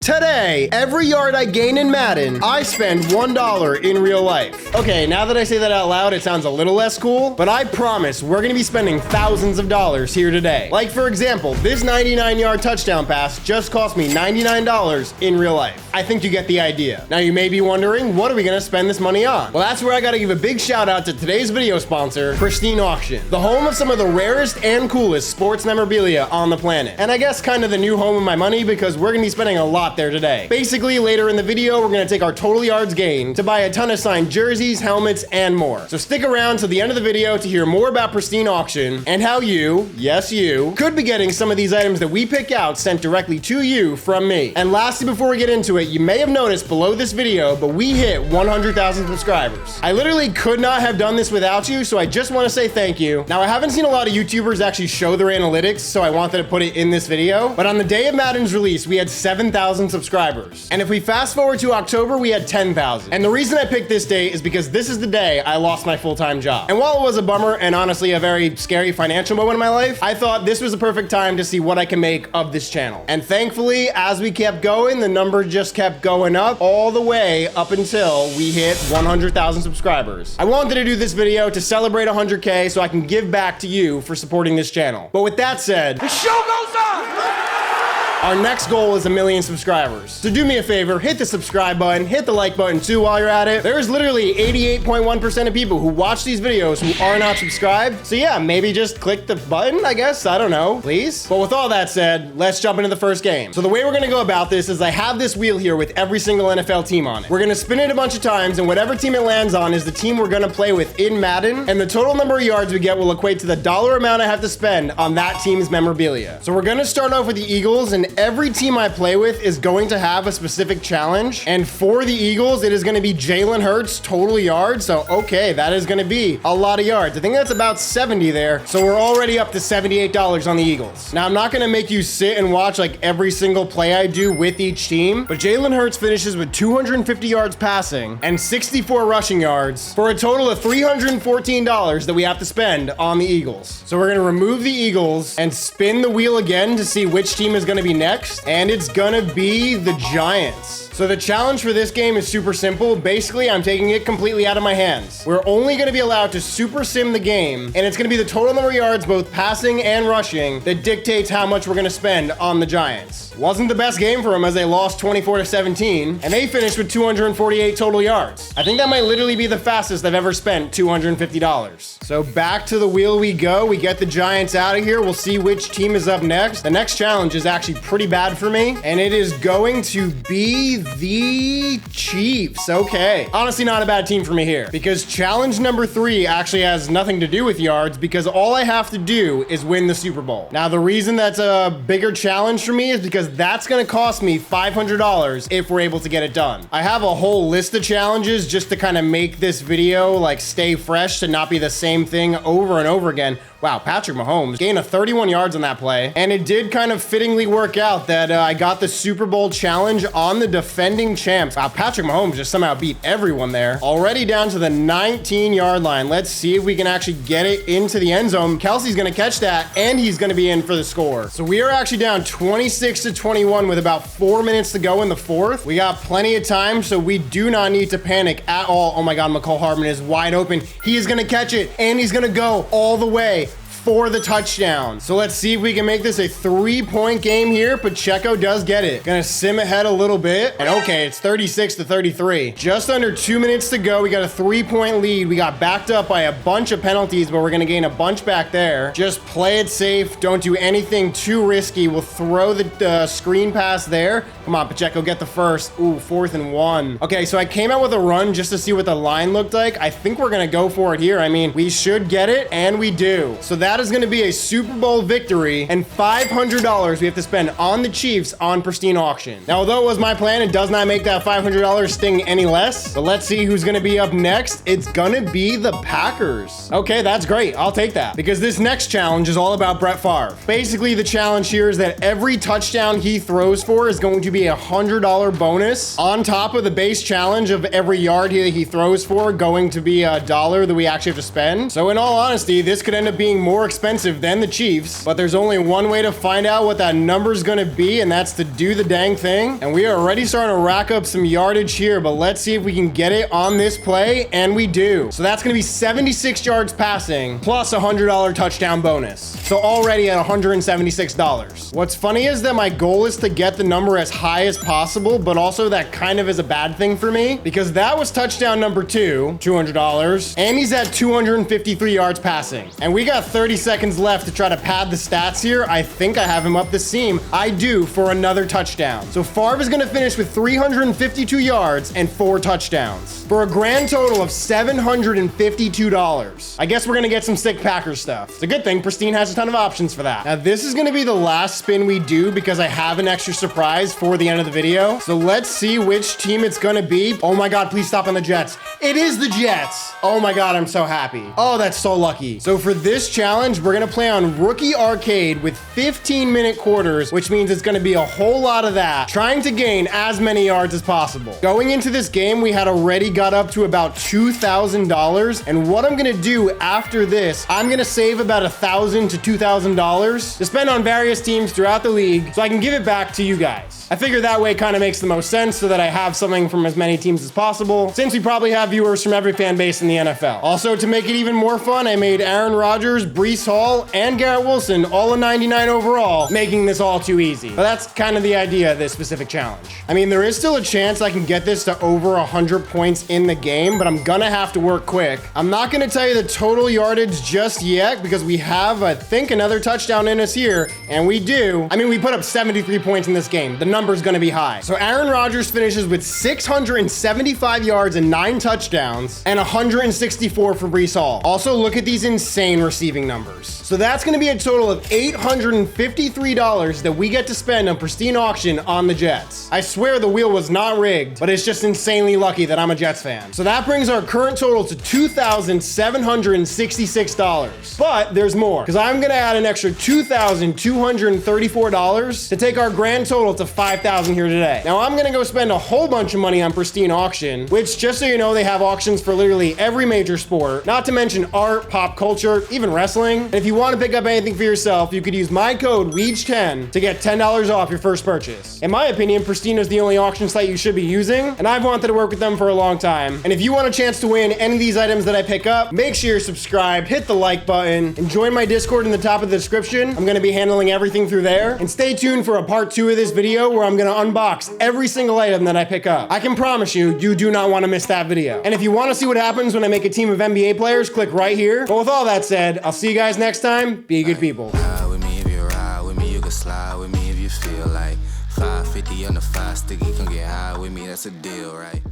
Today, every yard I gain in Madden, I spend $1 in real life. Okay, now that I say that out loud, it sounds a little less cool, but I promise we're gonna be spending thousands of dollars here today. Like for example, this 99-yard touchdown pass just cost me $99 in real life. I think you get the idea. Now you may be wondering, what are we gonna spend this money on? Well, that's where I gotta give a big shout out to today's video sponsor, Pristine Auction, the home of some of the rarest and coolest sports memorabilia on the planet. And I guess kind of the new home of my money because we're gonna be spending a lot there today. Basically, later in the video, we're gonna take our total yards gained to buy a ton of signed jerseys, helmets, and more. So stick around to the end of the video to hear more about Pristine Auction and how you, yes you, could be getting some of these items that we pick out sent directly to you from me. And lastly, before we get into it, you may have noticed below this video, but we hit 100,000 subscribers. I literally could not have done this without you, so I just want to say thank you. Now, I haven't seen a lot of YouTubers actually show their analytics, so I wanted to put it in this video. But on the day of Madden's release, we had 7,000 subscribers. And if we fast forward to October, we had 10,000. And the reason I picked this day is because this is the day I lost my full-time job. And while it was a bummer and honestly a very scary financial moment in my life, I thought this was the perfect time to see what I can make of this channel. And thankfully, as we kept going, the number just kept going up all the way up until we hit 100,000 subscribers. I wanted to do this video to celebrate 100K so I can give back to you for supporting this channel. But with that said, the show goes on! Our next goal is 1 million subscribers. So do me a favor, hit the subscribe button, hit the like button too while you're at it. There's literally 88.1% of people who watch these videos who are not subscribed. So yeah, maybe just click the button, I guess. I don't know, please. But with all that said, let's jump into the first game. So the way we're gonna go about this is I have this wheel here with every single NFL team on it. We're gonna spin it a bunch of times and whatever team it lands on is the team we're gonna play with in Madden. And the total number of yards we get will equate to the dollar amount I have to spend on that team's memorabilia. So we're gonna start off with the Eagles, and every team I play with is going to have a specific challenge. And for the Eagles, it is going to be Jalen Hurts total yards. So, okay, that is going to be a lot of yards. I think that's about 70 there. So we're already up to $78 on the Eagles. Now, I'm not going to make you sit and watch like every single play I do with each team, but Jalen Hurts finishes with 250 yards passing and 64 rushing yards for a total of $314 that we have to spend on the Eagles. So we're going to remove the Eagles and spin the wheel again to see which team is going to be next. And it's gonna be the Giants. So the challenge for this game is super simple. Basically, I'm taking it completely out of my hands. We're only gonna be allowed to super sim the game, and it's gonna be the total number of yards, both passing and rushing, that dictates how much we're gonna spend on the Giants. Wasn't the best game for them as they lost 24-17, and they finished with 248 total yards. I think that might literally be the fastest I've ever spent $250. So back to the wheel we go. We get the Giants out of here. We'll see which team is up next. The next challenge is actually pretty bad for me, and it is going to be the Chiefs. Okay. Honestly, not a bad team for me here because challenge number 3 actually has nothing to do with yards because all I have to do is win the Super Bowl. Now, the reason that's a bigger challenge for me is because that's going to cost me $500 if we're able to get it done. I have a whole list of challenges just to kind of make this video like stay fresh to not be the same thing over and over again. Wow, Patrick Mahomes gained a 31 yards on that play. And it did kind of fittingly work out that I got the Super Bowl challenge on the defending champs. Wow, Patrick Mahomes just somehow beat everyone there. Already down to the 19-yard line. Let's see if we can actually get it into the end zone. Kelsey's gonna catch that, and he's gonna be in for the score. So we are actually down 26-21 with about 4 minutes to go in the fourth. We got plenty of time, so we do not need to panic at all. Oh my God, McCall Hardman is wide open. He is gonna catch it, and he's gonna go all the way for the touchdown. So let's see if we can make this a 3-point game here. Pacheco does get it. Gonna sim ahead a little bit. And okay, it's 36-33. Just under 2 minutes to go. We got a 3-point lead. We got backed up by a bunch of penalties, but we're gonna gain a bunch back there. Just play it safe. Don't do anything too risky. We'll throw the screen pass there. Come on, Pacheco, get the first. Ooh, 4th and 1. Okay, so I came out with a run just to see what the line looked like. I think we're gonna go for it here. I mean, we should get it, and we do. So that is going to be a Super Bowl victory and $500 we have to spend on the Chiefs on Pristine Auction. Now, although it was my plan, it does not make that $500 sting any less. But let's see who's going to be up next. It's going to be the Packers. Okay, that's great. I'll take that because this next challenge is all about Brett Favre. Basically, the challenge here is that every touchdown he throws for is going to be a $100 bonus on top of the base challenge of every yard he throws for going to be $1 that we actually have to spend. So in all honesty, this could end up being more more expensive than the Chiefs, but there's only one way to find out what that number's gonna be, and that's to do the dang thing. And we are already starting to rack up some yardage here, but let's see if we can get it on this play, and we do. So that's gonna be 76 yards passing, plus a $100 touchdown bonus. So already at $176. What's funny is that my goal is to get the number as high as possible, but also that kind of is a bad thing for me, because that was touchdown number 2, $200, and he's at 253 yards passing. And we got 30 seconds left to try to pad the stats here. I think I have him up the seam. I do, for another touchdown. So Favre is gonna finish with 352 yards and 4 touchdowns for a grand total of $752. I guess we're gonna get some sick Packers stuff. It's a good thing Pristine has a ton of options for that. Now this is gonna be the last spin we do because I have an extra surprise for the end of the video. So let's see which team it's gonna be. Oh my God, please stop on the Jets. It is the Jets. Oh my God, I'm so happy. Oh, that's so lucky. So for this challenge, we're gonna play on Rookie Arcade with 15-minute quarters, which means it's gonna be a whole lot of that, trying to gain as many yards as possible. Going into this game, we had already got up to about $2,000, and what I'm gonna do after this, I'm gonna save about $1,000 to $2,000 to spend on various teams throughout the league so I can give it back to you guys. I figure that way kind of makes the most sense so that I have something from as many teams as possible, since we probably have viewers from every fan base in the NFL. Also, to make it even more fun, I made Aaron Rodgers, Breece Hall, and Garrett Wilson all a 99 overall, making this all too easy. But that's kind of the idea of this specific challenge. I mean, there is still a chance I can get this to over 100 points in the game, but I'm gonna have to work quick. I'm not gonna tell you the total yardage just yet because we have, I think, another touchdown in us here, and we do. I mean, we put up 73 points in this game. The number's gonna be high. So Aaron Rodgers finishes with 675 yards and 9 touchdowns and 164 for Breece Hall. Also, look at these insane receiving numbers. So that's gonna be a total of $853 that we get to spend on Pristine Auction on the Jets. I swear the wheel was not rigged, but it's just insanely lucky that I'm a Jets fan. So that brings our current total to $2,766. But there's more, because I'm gonna add an extra $2,234 to take our grand total to $5,000 here today. Now I'm gonna go spend a whole bunch of money on Pristine Auction, which, just so you know, they have auctions for literally every major sport, not to mention art, pop culture, even wrestling. And if you want to pick up anything for yourself, you could use my code Weej10 to get $10 off your first purchase. In my opinion, Pristine is the only auction site you should be using, and I've wanted to work with them for a long time. And if you want a chance to win any of these items that I pick up, make sure you're subscribed, hit the like button, and join my Discord in the top of the description. I'm going to be handling everything through there. And stay tuned for a part 2 of this video where I'm going to unbox every single item that I pick up. I can promise you, you do not want to miss that video. And if you want to see what happens when I make a team of NBA players, click right here. But with all that said, I'll see you guys next time. Be good people. Ride with me if you ride with me, you can slide with me if you feel like 550 on the 5 sticky, come get high with me, that's a deal, right?